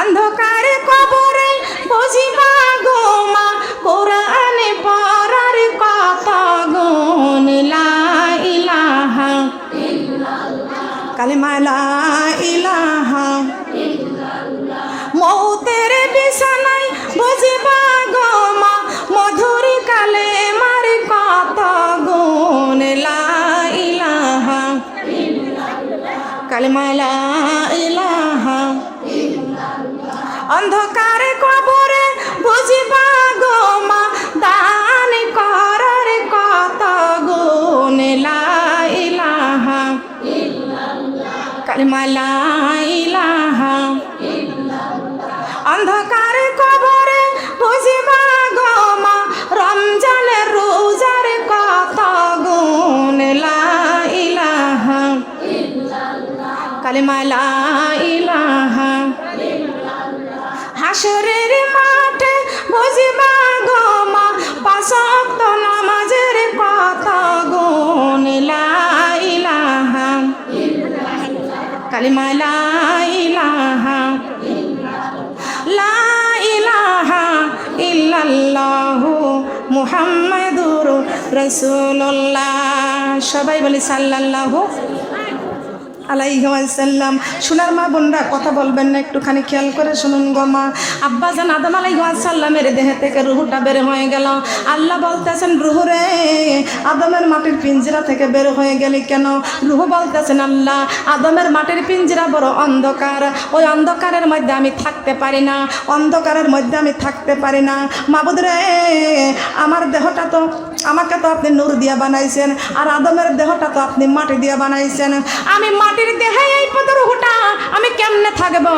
অন্ধকারে কবরে বুঝিবা গো মা কোরআন পড়ার কত গুণ লা ইলাহা কালিমা লা ইলাহা মৌতের বিছানায় বুঝিবা গো মা মধুর কালেমার কত গুণ লা ইলাহা কালিমা লা ইলাহা অন্ধকারে কবরে বুঝিবা গো মা দান করার কত গুণ লা ইলাহা কালিমা লা ইলাহা অন্ধকারে কবরে বুঝিবা গো মা রমজানের রোজার কত গুণ লা ইলাহা কালিমা লা ইলাহা হাসরের মাঠে বুঝিবা গো মা পাঁচ ওয়াক্ত নামাজের কত গুণ লা ইলাহা কালিমা লা ইলাহা লা ইলাহা ইল্লাল্লাহু মুহাম্মাদুর রাসূলুল্লাহ। সবাই বলি সাল্লাল্লাহু আলাইহি ওয়াসাল্লাম। সোনার মা বোনরা কথা বলবেন না, একটুখানি খেয়াল করে শুনুন গো মা। আব্বাজান আদম আলাইহিস সালামের দেহ থেকে রুহটা বের হয়ে গেল। আল্লাহ বলতেছেন রুহ রে আদমের মাটির পিঞ্জরা থেকে বের হয়ে গেলি কেন? রুহ বলতেছেন আল্লাহ আদমের মাটির পিঞ্জরা বড় অন্ধকার, ওই অন্ধকারের মধ্যে আমি থাকতে পারি না, অন্ধকারের মধ্যে আমি থাকতে পারি না। মাবুদ রে আমার দেহটা তো আমাকে তো আপনি নূর দিয়া বানাইছেন, আর আদমের দেহটা তো আপনি মাটি দিয়া বানাইছেন। আমি মাটির দেহে এই রুহটা আমি কেমনে থাকবো?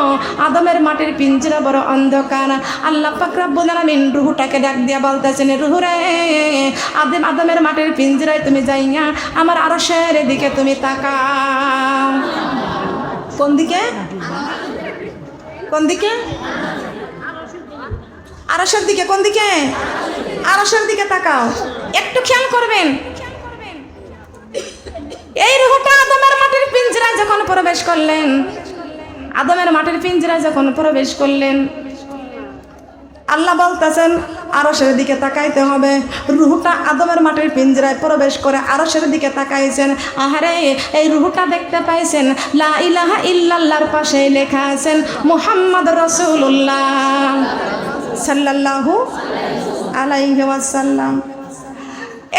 আদমের মাটির পিঞ্জরা বড় অন্ধকার। আল্লাহ পাক রব্বুল আলামিন রুহটাকে ডাক দিয়া বলতেছেন রুহ রে আদমের মাটির পিঞ্জরায় তুমি যাইয়া আমার আরশের দিকে তুমি তাকাও। কোন দিকে? কোন দিকে? আরশের দিকে। কোন দিকে? আরশের দিকে তাকাও। একটু খেয়াল করবেন, এই রুহটা আদমের মাটির পিঞ্জরায় যখন প্রবেশ করলেন, আদমের মাটির পিঞ্জরায় যখন প্রবেশ করলেন, আল্লাহ বলতেছেন আরশের দিকে তাকাইতে হবে। রুহটা আদমের মাটির পিঞ্জরায় প্রবেশ করে আরশের দিকে তাকাইছেন। আহারে এই রুহটা দেখতে পাইছেন লা ইলাহা ইল্লাল্লাহর পাশে লেখা আছেন মুহাম্মদ রাসূলুল্লাহ সাল্লাল্লাহু আলাইহি ওয়াসাল্লাম।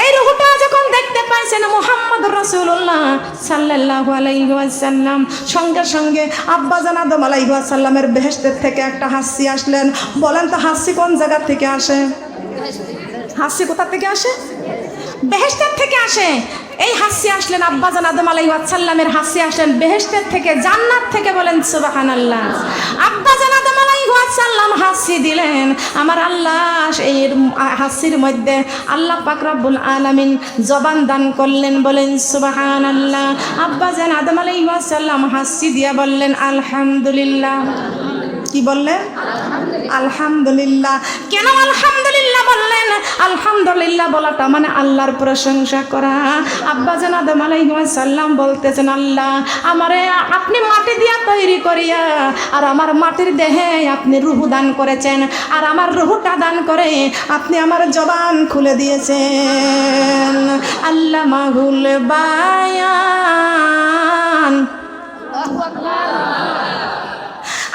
এই রুহটা যখন দেখতে পাইছেন মুহাম্মদ রাসূলুল্লাহ সাল্লাল্লাহু আলাইহি ওয়াসাল্লাম, সঙ্গে সঙ্গে আব্বাজান আদম আলাইহিস সালামের বেহেশতের থেকে একটা হাসি আসলেন। বলেন তো হাসি কোন জায়গা থেকে আসে? হাসি কোথা থেকে আসে? বেহেশতের থেকে আসে। এই হাসি আসলেন আব্বাজান আদম আলাইহিস সালামের হাসি আসলেন বেহেশতের থেকে, জান্নাত থেকে। বলেন সুবহানাল্লাহ। আব্বাজান আদম আলাইহিস সালাম হাসি দিলেন, আমার আল্লাহ এই হাসির মধ্যে আল্লাহ পাক রব্বুল আলামিন জবান দান করলেন। বলেন সুবহানাল্লাহ। আব্বাজান আদম আলাইহিস সালাম হাসি দিয়া বললেন আলহামদুলিল্লাহ। কি বললেন? আলহামদুলিল্লাহ। কেন আলহামদুলিল্লাহ বললেন? আলহামদুলিল্লাহ বলাটা মানে আল্লাহর প্রশংসা করা। আব্বাজান আদম আলাইহিস সালাম বলতেছেন আল্লাহ আমারে আপনি মাটি দিয়া তৈরি করিয়া আর আমার মাটির দেহে আপনি রূহ দান করেছেন, আর আমার রূহটা দান করে আপনি আমার জবান খুলে দিয়েছেন। আল্লামাহুল বায়ান।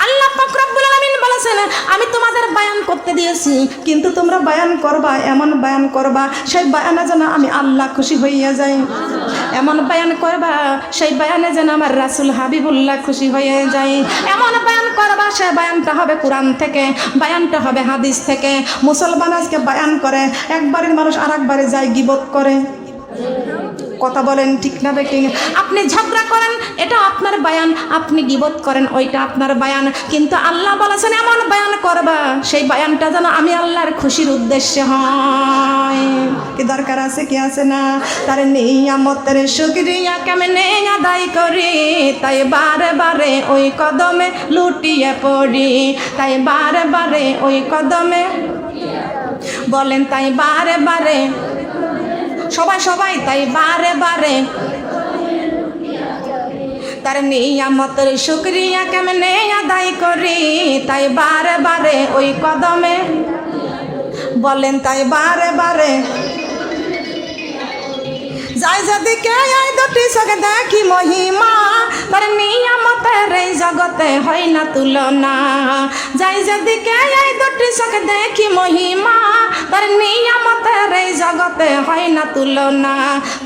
আল্লাহ পাক রব্বুল আলামিন বলেছেন আমি তোমাদের বায়ান করতে দিয়েছি, কিন্তু তোমরা বায়ান করবা, এমন বায়ান করবা সেই বায়ানে যেন আমি আল্লাহ খুশি হইয়া যাই। এমন বায়ান করবা সেই বায়ানে যেন আমার রাসূল হাবিবুল্লাহ খুশি হয়ে যায়। এমন বায়ান করবা সেই বায়ানটা হবে কোরআন থেকে, বায়ানটা হবে হাদিস থেকে। মুসলমান আজকে বায়ান করে, একবারের মানুষ আরেকবারে যায় গীবত করে। কথা বলেন ঠিক না বেঠিক? আপনি ঝগড়া করেন এটা আপনার বায়ান, আপনি গীবত করেন ওইটা আপনার বায়ান, কিন্তু আল্লাহ বলেছেন এমন বায়ান করবা সেই বায়ানটা যেন আমি আল্লাহর খুশির উদ্দেশ্যে হয়। কি দরকার আছে কি আছে না? তার নিয়ামতের শুকরিয়া কেমনে আদায় করি, তাই বারে বারে ওই কদমে লুটিয়ে পড়ি, তাই বারে বারে ওই কদমে। বলেন তাই বারে বারে, সবাই সবাই তাই বারে বারে, তার নিয়ামতের শুকরিয়া কেমনে আদায় করি, তাই বারে বারে ওই কদমে বলেন, তাই বারে বারে যাই যেদিকে এই দুটি চোখে দেখি মহিমা, তার নিয়ামতের এই জগতে হয় না তুলনা। যাই যেদিকে এই দুটি চোখে দেখি মহিমা, তার নিয়ামতের এই জগতে হয় না তুলনা।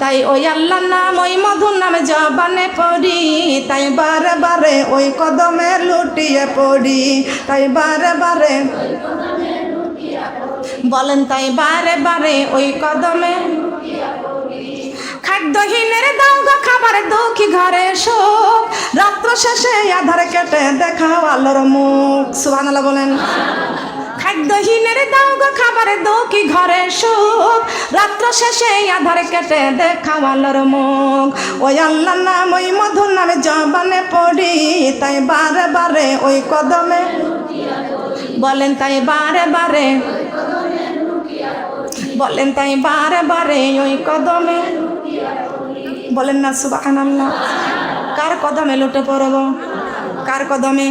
তাই ওই আল্লাহ নাম ওই মধুর নামে জবানে পড়ি, তাই বারে বারে ওই কদমে লুটিয়ে পড়ি, তাই বারে বারে বলেন, তাই বারে বারে ওই কদমে। খাদ্যহীনের দাও গো খাবার, দুঃখী ঘরে সুখ, রাত্র শেষে আধার কেটে দেখাও আলোর মুখ। সুবহানাল্লাহ বলেন। খাদ্যহীনের দাও গো খাবার, দুঃখী ঘরে সুখ, রাত্র শেষে আধার কেটে দেখাও আলোর মুখ। ওই আল্লাহ নাম ওই মধুর নামে জবানে পড়ি, তাই বারে বারে ওই কদমে বলেন, তাই বারে বারে বলেন, তাই বারে বারে ওই কদমে বলেন না সুবহানাল্লাহ। কার কদমে লুটে পড়ব, কার কদমে?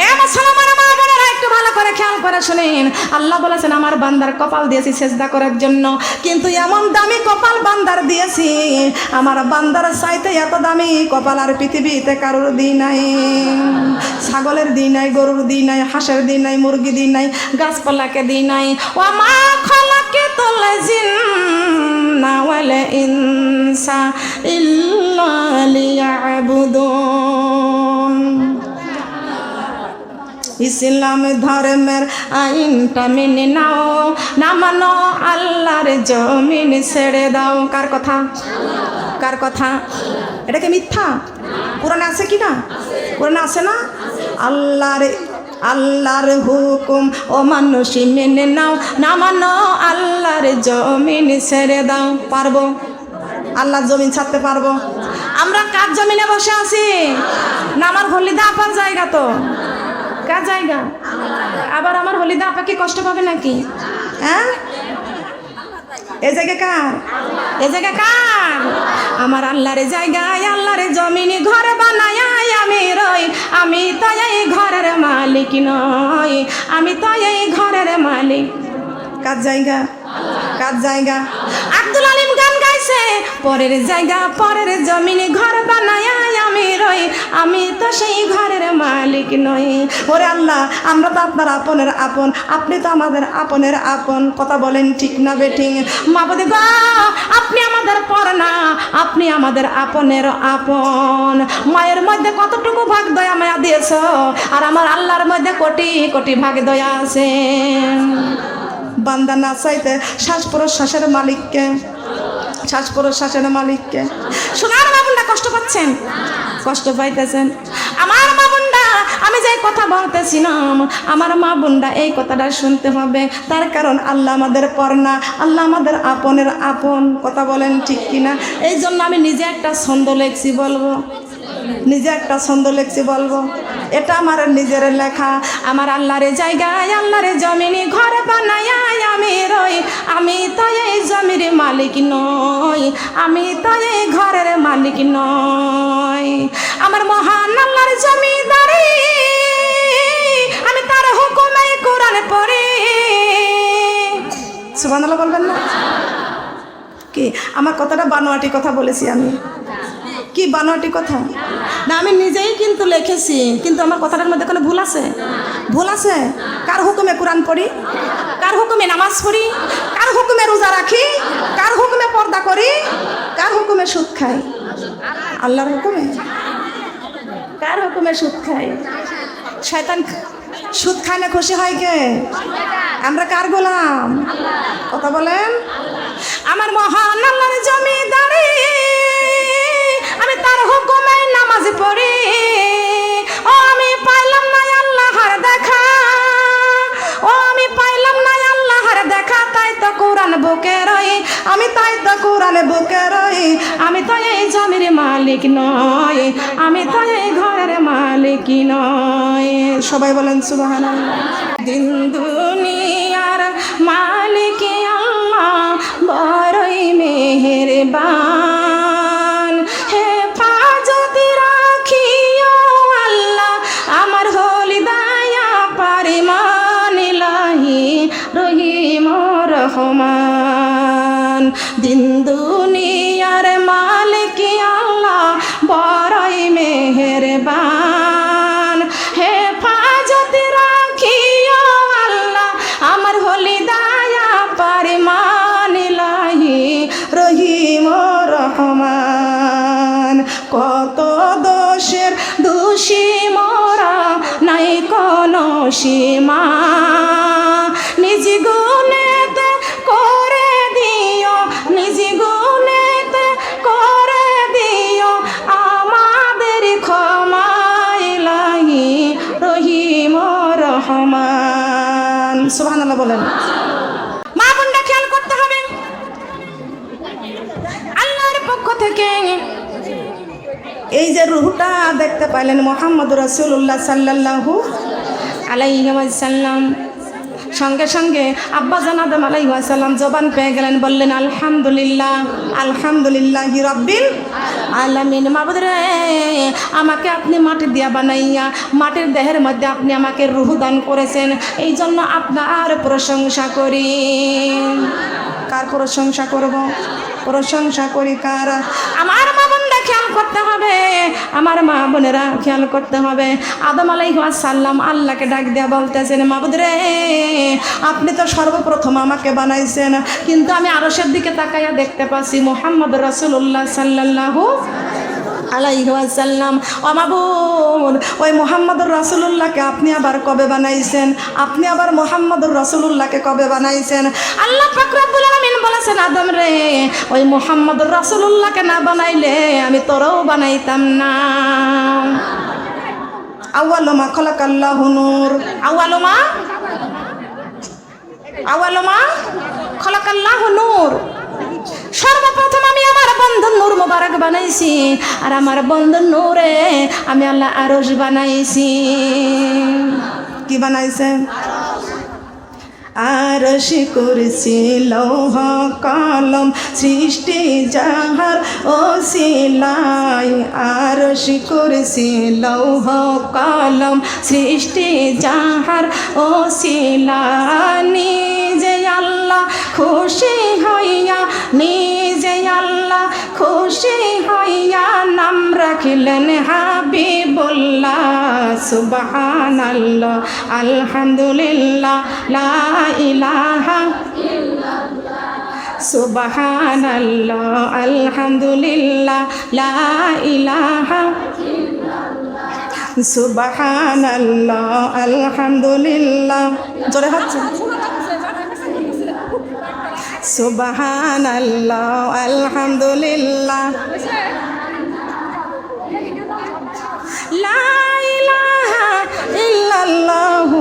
এ মুসলমান মা বোনেরা একটু ভালো করে খেয়াল করে শুনেন। আল্লাহ বলেছেন আমার বান্দার কপাল দিয়েছি সেজদা করার জন্য, কিন্তু এমন দামি কপাল বান্দার দিয়েছি, আমার বান্দার চাইতে এত দামি কপাল আর পৃথিবীতে কারোর দিই নাই। ছাগলের দিই নাই, গরুর দিই নাই, হাঁসের দিই নাই, মুরগি দিই নাই, গাছপালাকে দিই নাই। ও মা খলাকে তোলে জিন্না ওয়াল ইনসা ইল্লা লিয়াবুদুন। ইসলাম ধর্মের আইনটা মেনে নাও, না মানো আল্লাহর জমিন ছেড়ে দাও। কার কথা? কার কথা? এটা কি মিথ্যা? কোরআনে আছে কি না? কোরআনে আছে না? আল্লাহর হুকুম ও মানুষই মেনে নাও, না মানো আল্লাহর জমিন ছেড়ে দাও। পারবো? আল্লাহর জমিন ছাড়তে পারবো? আমরা কার জমিনে বসে আছি? না আমার হলিদা আপার জায়গা? তো কার জায়গা? আবার আমার হলিদা আপা কি কষ্ট পাবে নাকি? হ্যাঁ, এ জায়গা কার? এ জায়গা কার? আমার আল্লাহর জায়গায়, আল্লাহর জমিনে ঘরে বানায় আমি রই, আমি তো এই ঘরের মালিক নই, আমি তো এই ঘরের মালিক। কার জায়গা? কার জায়গা? আব্দুল আলিম গান গাইছে, পরের জায়গা পরের জমিনে ঘর বানায় আমি রই, আমি তো সেই ঘরের মালিক নই। ওরে আল্লাহ, আমরা তো আপনার আপনের আপন, আপনি তো আমাদের আপনের আপন। কথা বলেন ঠিক না বেঠিক? মাবুদ গো, আপনি আমাদের পর না, আপনি আমাদের আপনের আপন। মায়ের মধ্যে কতটুকু ভাগ দয়া মায়া দিয়েছ, আর আমার আল্লাহর মধ্যে কোটি কোটি ভাগ দয়া আছে। বান্দা না চাইতে শ্বাস প্রশ্বাসের মালিককে, শ্বাস প্রশ্বাসের মালিককে। সোনার মা বোনরা কষ্ট পাচ্ছেন, কষ্ট পাইতেছেন। আমার মা বোনরা, আমি যে কথা বলতেছিলাম, আমার মা বোনরা এই কথাটা শুনতে হবে। তার কারণ আল্লাহ আমাদের পর না, আল্লাহ আমাদের আপনের আপন। কথা বলেন ঠিক কিনা? এই জন্য আমি নিজে একটা ছন্দ লেখছি, বলবো? নিজে একটা ছন্দ লেখছি, বলবো? এটা আমার নিজের লেখা। আমার আল্লাহর জায়গায়, আল্লাহর জমিনে ঘরে বানায় আমি রই, আমি তো এই জমির মালিক নই, আমি তো এই ঘরের মালিক নই। আমার মহান আল্লাহর জমিদারি, আমি তার হুকুমে কোরআন পড়ি। সুবহানাল্লাহ বলবেন না? কি আমার কথাটা বানোয়াটি কথা বলেছি আমি? কি বানোয়াটি কথা না? আমি নিজেই কিন্তু লিখেছি, কিন্তু আমার কথাটার মধ্যে কোনো ভুল আছে? ভুল আছে? কার হুকুমে কোরআন পড়ি? কার হুকুমে নামাজ পড়ি? কার হুকুমে রোজা রাখি? কার হুকুমে পর্দা করি? কার হুকুমে সুদ খাই? আল্লাহর হুকুমে। কার হুকুমে সুদ খাই? শয়তান সুদ খায় না খুশি হয় কে? আমরা কার গোলাম? কথা বলেন। আমার মহান আল্লাহর জমিদারি, আমি তার হুকুমে নামাজ পড়ি। ও আমি পাইলাম না আল্লাহর দেখা, ও আমি পাইলাম না আল্লাহর দেখা, তাই তো কোরআন বুকে রই, আমি তাই তো কোরআন বুকে রই। আমি তো এই জমির মালিক নয়, আমি তো এই ঘরের মালিক নয়। সবাই বলেন সুবহানাল্লাহ। দিন দুনিয়ার মালিক আল্লাহ বড়ই মেহেরবান, হেফাজত রাখি রহমান। দিন দুনিয়ার মালিক আল্লাহ বড়ই মেহেরবান। হেফাজত রাখিও আল্লাহ আমার হলি দয়া পরমান ইলাহি রহিম রহমান। কত দোষের দোষী মোরা নাই কোনো সীমা, নিজ গুণেতে করে দিও, নিজ গুণেতে করে দিও আমাদের ক্ষমা ইলাহি রহিম রহমান। সুবহানাল্লাহ বলেন। মা বোনরা খেয়াল করতে হবে, আল্লাহর পক্ষ থেকে এই যে রূহটা দেখতে পাইলেন মুহাম্মদ রাসূলুল্লাহ সাল্লাল্লাহু আলাইহি ওয়াসাল্লাম, সঙ্গে সঙ্গে আব্বাজান আদম আলাইহিস সালাম জবান পেয়ে গেলেন, বললেন আলহামদুলিল্লাহ, আলহামদুলিল্লাহি রাব্বিল আলামিন। মাবুদ রে, আমাকে আপনি মাটি দিয়া বানাইয়া মাটির দেহের মধ্যে আপনি আমাকে রূহ দান করেছেন, এই জন্য আপনার প্রশংসা করি। কার প্রশংসা করব? প্রশংসা করি কার? আমার মা বোনরা খেয়াল করতে হবে, আমার মা বোনেরা খেয়াল করতে হবে। আদম আলাইহিস সালাম আল্লাহকে ডাক দিয়া বলতেছেন, মাবুদ রে, আপনি তো সর্বপ্রথম আমাকে বানাইছেন, কিন্তু আমি আরশের দিকে তাকাইয়া দেখতে পাচ্ছি মুহাম্মদ রাসূলুল্লাহ সাল্লাল্লাহু আলাইহি ওয়াসাল্লাম। ও মাবুদ, ওই মুহাম্মদুর রাসূলুল্লাহকে আপনি আবার কবে বানাইছেন? আপনি আবার মুহাম্মদুর রাসূলুল্লাহকে কবে বানাইছেন? আল্লাহ পাক রব্বুল আলামিন বলেছেন, আদম রে, ওই মুহাম্মদুর রাসূলুল্লাহকে না বানাইলে আমি তোরও বানাইতাম না। আউয়ালু মা খালাকাল্লাহু নূর, আউয়ালু মা খালাকাল্লাহু নূর। সর্বপ্রথম আমি আমার বন্ধু নূর মুবারক বানাইছি, আর আমার বন্ধু নূরে আমি আল্লাহ আরশ বানাইছি। কি বানাইছেন? আরশ কুরসি লৌহ কলম সৃষ্টি যাহার ওসিলাই। আরশ কুরসি লৌহ কলম সৃষ্টি যাহার ওসিলাই। নিজে আল্লাহ খুশি হইয়া, নিজে আল্লাহ খুশি হইয়া নাম রাখিলেন হাবিবুল্লাহ। সুবহানাল্লাহ, আলহামদুলিল্লাহ, লা ইলাহা ইল্লাল্লাহ। সুবহানাল্লাহ, আলহামদুলিল্লাহ, লা ইলাহা ইল্লাল্লাহ। সুবহানাল্লাহ, আলহামদুলিল্লাহ। জোরে হচ্ছে। সুবহানাল্লাহ, আলহামদুলিল্লাহ, লা ইলাহা ইল্লাল্লাহু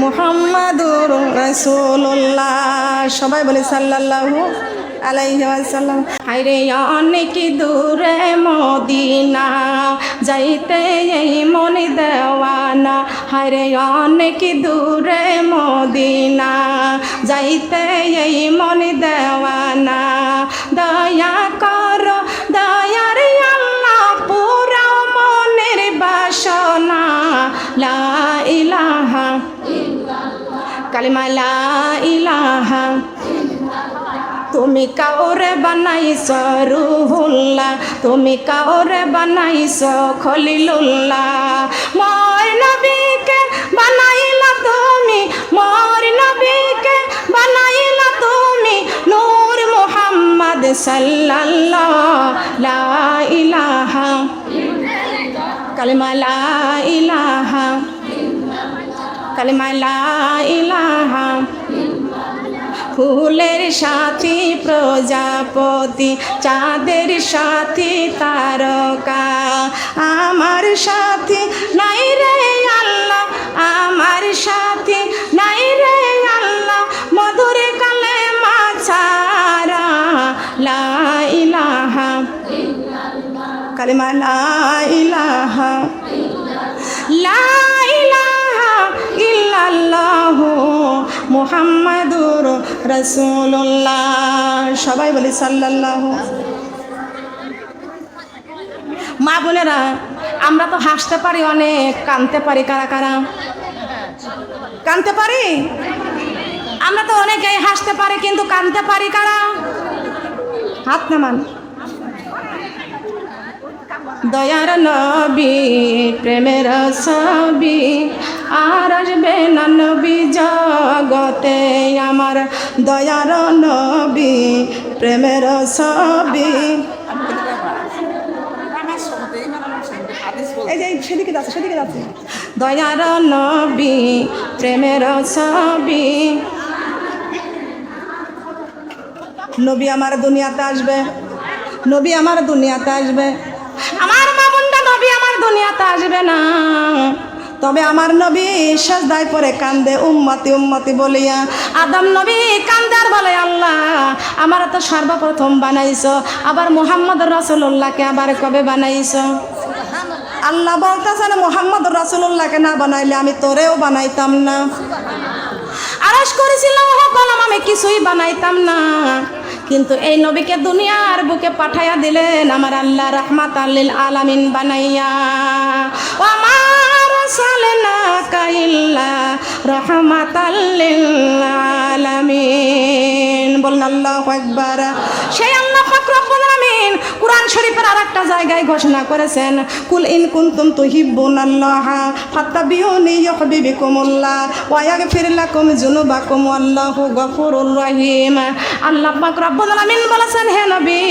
মুহাম্মাদুর রাসূলুল্লাহ। সবাই বলে সাল্লাল্লাহু আলাইহি ওয়াসাল্লাম। হায়রে অনেক দূরে মদিনা, যাইতে এই মন দেওয়ানা। হায়রে অনেক দূরে মদিনা, যাইতে এই মন দেওয়ানা। দয়া কর দয়ার আল্লাহ, পুরা মনের বাসনা। লা ইলাহা ইল্লাল্লাহ, কালিমা লা ইলাহা। তুমি কাউরে বানাইছ রুহুল্লাহ, তুমি কাউরে বানাইছ খলিলুল্লাহ। মোর নবীকে বানাইলা তুমি, মোর নবীকে বানাইলা তুমি নূর মুহাম্মদ সাল্লাল্লাহু। লা ইলাহা কালিমা লা ইলাহা, কালিমা লা ইলাহা। ফুলের সাথী প্রজাপতি, চাঁদের সাথী তারকা। আমার সাথী নাই রে আল্লাহ, আমার সাথী নাই রে আল্লাহ, মধুর কালেমা ছাড়া। লা ইলাহা কালিমা লা ইলাহা, লা ইলাহা ইল্লাল্লাহু মুহাম্মাদুর রাসূলুল্লাহ। সবাই বলি সাল্লাল্লাহু। মা বোনেরা, আমরা তো হাসতে পারি অনেক, কাঁদতে পারি। কারা কারা কাঁদতে পারি? আমরা তো অনেকেই হাসতে পারি কিন্তু কাঁদতে পারি কারা? হাত নামান। দয়ার নবী প্রেমের ছবি আর আসবে না নবী জগতে আমার, দয়ার নবী প্রেমের ছবি। এই যে সেদিকে যাচ্ছে, সেদিকে যাচ্ছে। দয়ার নবী প্রেমের ছবি, নবী আমার দুনিয়াতে আসবে, নবী আমার দুনিয়াতে আসবে। আমার মা বোনটা, নবী আমার দুনিয়াতে আসবে না, তবে আমার নবী সাজদায় পড়ে কান্দে উম্মতি উম্মতি বলিয়া। আদম নবী কান্দে আর বলে, আল্লাহ আমার তো সর্বপ্রথম বানাইছো, আবার মুহাম্মদ রাসূলুল্লাহকে আবার কবে বানাইছো? আল্লাহ বলতেছেন, মুহাম্মদ রাসূলুল্লাহকে না বানাইলে আমি তোরেও বানাইতাম না। আরশ করেছিলাম কলম, আমি কিছুই বানাইতাম না, কিন্তু এই নবীকে দুনিয়ার বুকে পাঠাইয়া দিলেন আমার আল্লাহ রাহমাতাল লিল আলামিন বানাইয়া। ওয়া মা রাসালনাকা ইল্লা রাহমাতাল লিল আলামিন। বলুন আল্লাহু আকবার। সেই আল্লাহ পাক রব্বুল আলামিন কুরআন শরীফের আরেকটা জায়গায় ঘোষণা করেছেন, কুল ইন কুনতুম তুহিব্বুনাল্লাহ ফাত্তাবিউনি ইউহিব্বুকুমুল্লাহ ওয়া ইয়াগফির লাকুম যুনুবাকুম ওয়াল্লাহু গফুরুর রহিম। আল্লাহ পাক রব্বুল আলামিন বলেছেন, হে নবী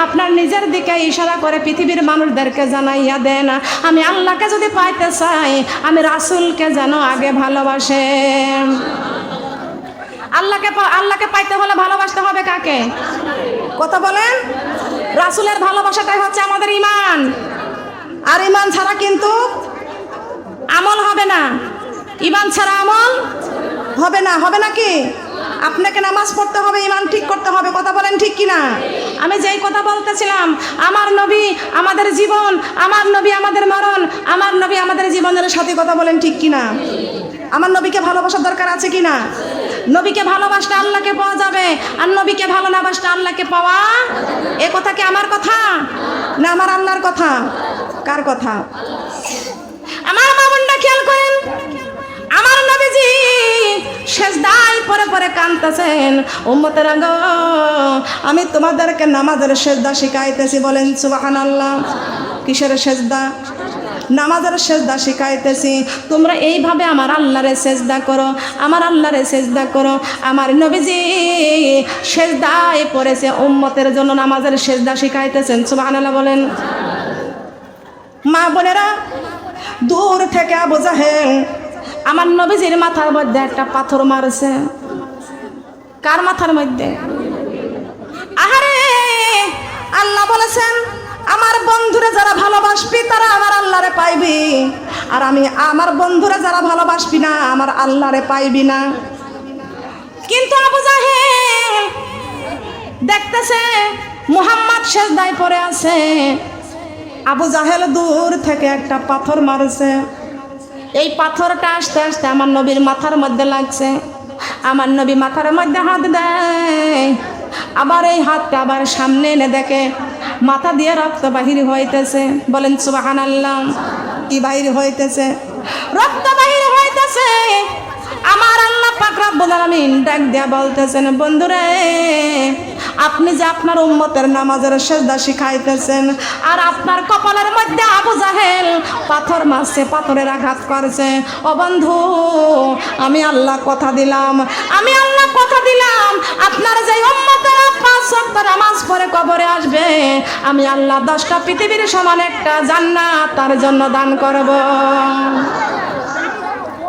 আপনার নিজের দিকে ইশারা করে পৃথিবীর মানুষদেরকে জানাইয়া দেন, আমি আল্লাহকে যদি পাইতে চাই আমি রাসূলকে যেন আগে ভালোবাসে। আল্লাহকে পাইতে হলে ভালোবাসতে হবে কাকে? কথা বলেন। রাসূলের ভালোবাসাটাই হচ্ছে আমাদের ঈমান, আর ঈমান ছাড়া কিন্তু আমল হবে না। ঈমান ছাড়া আমল হবে না। হবে নাকি? আপনাকে নামাজ পড়তে হবে, ঈমান ঠিক করতে হবে। কথা বলেন ঠিক কিনা? আমি যেই কথা বলতেছিলাম, আমার নবী আমাদের জীবন, আমার নবী আমাদের মরণ, আমার নবী আমাদের জীবনের সাথে। কথা বলেন ঠিক কিনা? আমার নবীকে ভালোবাসার দরকার আছে কিনা? নবীকে ভালোবাসলে আল্লাহকে পাওয়া যাবে, আর নবীকে ভালো না বাসলে আল্লাহকে পাওয়া। এ কথা কি আমার কথা না আমার আল্লাহর কথা? কার কথা? আমার মা বোনরা খেয়াল করেন, আমার নবীজি সেজদায় পরে পরে কাঁদতেছেন, উম্মতেরা গো আমি তোমাদেরকে নামাজের সেজদা শিখাইতেছি। বলেন সুবহানাল্লাহ। কিসের সেজদা? নামাজের সেজদা শিখাইতেছি। তোমরা এইভাবে আমার আল্লাহরে সেজদা করো, আমার আল্লাহরে সেজদা করো। আমার নবীজি সেজদায় পড়েছে, উম্মতের জন্য নামাজের সেজদা শিখাইতেছেন। সুবহানাল্লাহ বলেন। মা বোনেরা, দূর থেকে আবু জাহেল আমার নবীজির মাথার মধ্যে একটা পাথর মারছে। কার মাথার মধ্যে? আহারে আল্লাহ বলেছেন, আমার বন্ধুরা যারা ভালোবাসবি তারা আমার আল্লাহরে পাইবি, আর আমি আমার বন্ধুরা যারা ভালোবাসবি না আমার আল্লাহরে পাইবি না। কিন্তু আবু জাহেল দেখতেছে মুহাম্মদ সেজদায় পড়ে আছে, আবু জাহেল দূর থেকে একটা পাথর মারছে। এই পাথরটা আস্তে আস্তে আমার নবীর মাথার মধ্যে লাগছে। আমার নবী মাথার মধ্যে হাত দেয়, আবার এই হাতটা আবার সামনে এনে দেখে মাথা দিয়ে রক্ত বাহির হইতেছে। বলেন সুবহানাল্লাহ। কি বাহির হইতেছে? রক্ত বাহির হইতেছে। আমার আল্লাহ পাক রব্বুল আলামিন ডাক দিয়া বলতেছেন, বন্ধুরে আপনি যে আপনার উম্মতের নামাজের সেজদা শিখাইতেছেন, আর আপনার কপালের মধ্যে আবু জাহেল পাথর মারছে, পাথরের আঘাত করছে। ও বন্ধু, আমি আল্লাহ কথা দিলাম, আমি আল্লাহ কথা দিলাম, আপনার যে উম্মতেরা 5 ওয়াক্ত নামাজ পড়ে কবরে আসবে, আমি আল্লাহ 10টা পৃথিবীর সমান একটা জান্নাত তার জন্য দান করব।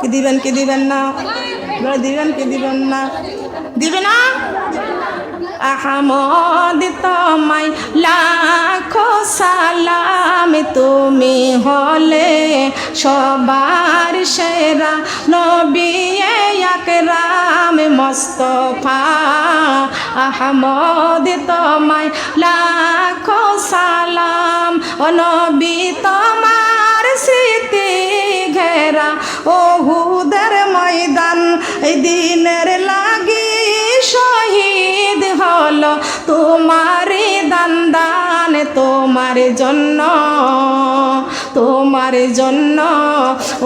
কি দিবেন কি দিবেন না? দিবেন কি দিবেন না? দিবে না? আহমদ তোমায় লাখো সালাম, তুমি হলে সবার সেরা নবী আকরাম মুস্তাফা। আহমদ তোমায় লাখো সালাম, ও নবী তোমার স্মৃতি ঘেরা ওহুদের ময়দান, এই দিনের লাগি শহীদ হলো তোমারই দান দান। তোমার জন্য, তোমার জন্য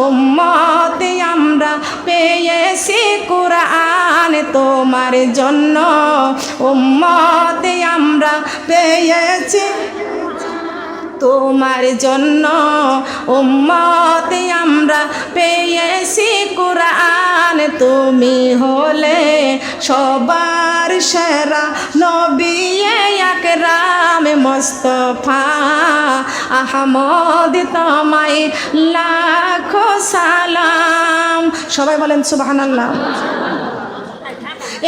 উম্মত আমরা পেয়েছি কুরআন, তোমার জন্য উম্মত আমরা পেয়েছি, তোমার জন্য উম্মত আমরা পেয়েছি কুরআন। তুমি হলে সবার সেরা নবী আকরাম মুস্তাফা আহমদ তোমায় লাখো সালাম। সবাই বলেন সুবহানাল্লাহ।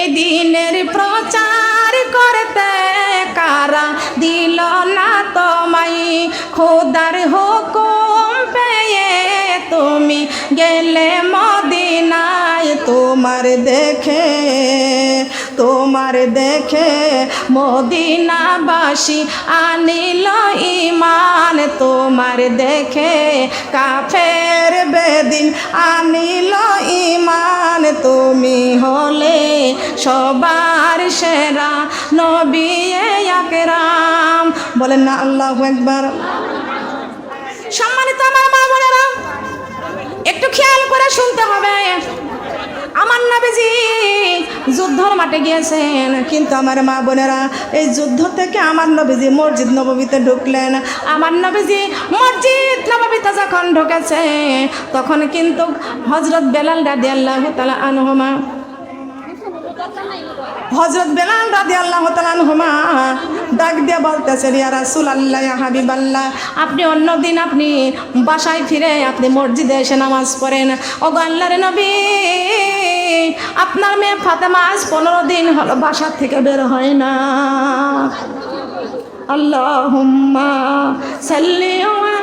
এই দিনের প্রচার করতে কারা দিল না তোমায়, খোদার হুকুম পেয়ে তুমি গেলে মদিনায়। তোমার দেখে মদিনাবাসী আনিল ঈমান, তোমার দেখে কাফের বেদিন আনিল ঈমান। তুমি হলে সবার সেরা নবী আকরাম। বলেন না আল্লাহু আকবার। সম্মানিত আমার মা বোনেরা, একটু খেয়াল করে শুনতে হবে। আমার নবীজি যুদ্ধর মাঠে গিয়েছেন, কিন্তু আমার মা বোনেরা এই যুদ্ধ থেকে আমার নবীজি মসজিদ নববীতে ঢুকলেন। আমার নবীজি মসজিদ নববীতে যখন ঢুকেছে তখন কিন্তু হযরত বেলাল রাদিয়াল্লাহু তাআলা আনহুমা ডাক দিয়ে বলতেছেন, ইয়া রাসূলুল্লাহ, ইয়া হাবিবাল্লাহ, আপনি অন্যদিন আপনি বাসায় ফিরে আপনি মসজিদে এসে নামাজ পড়েন। ওগো আল্লাহর নবী, আপনার মেয়ে ফাতেমা আজ 15 দিন হলো বাসা থেকে বের হয় না। আল্লাহুম্মা সাল্লি আলা,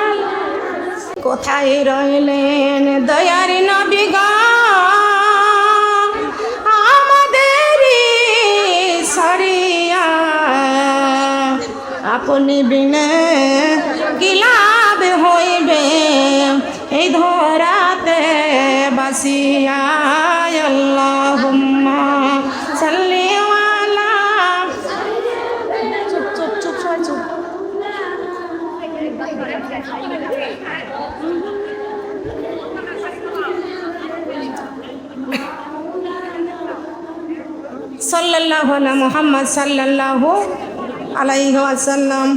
কোথায় রইলেন দয়ার নবী গো, আপনি বিনে কি লাভ হইবে এই ধরাতে বাসিয়া। আল্লাহুম্মা সাল্লি আলা, চুপ চুপ চুপ সবাই চুপ। সাল্লাল্লাহু আলা মুহাম্মদ সাল্লাল্লাহু আলাইহি ওয়াসাল্লাম।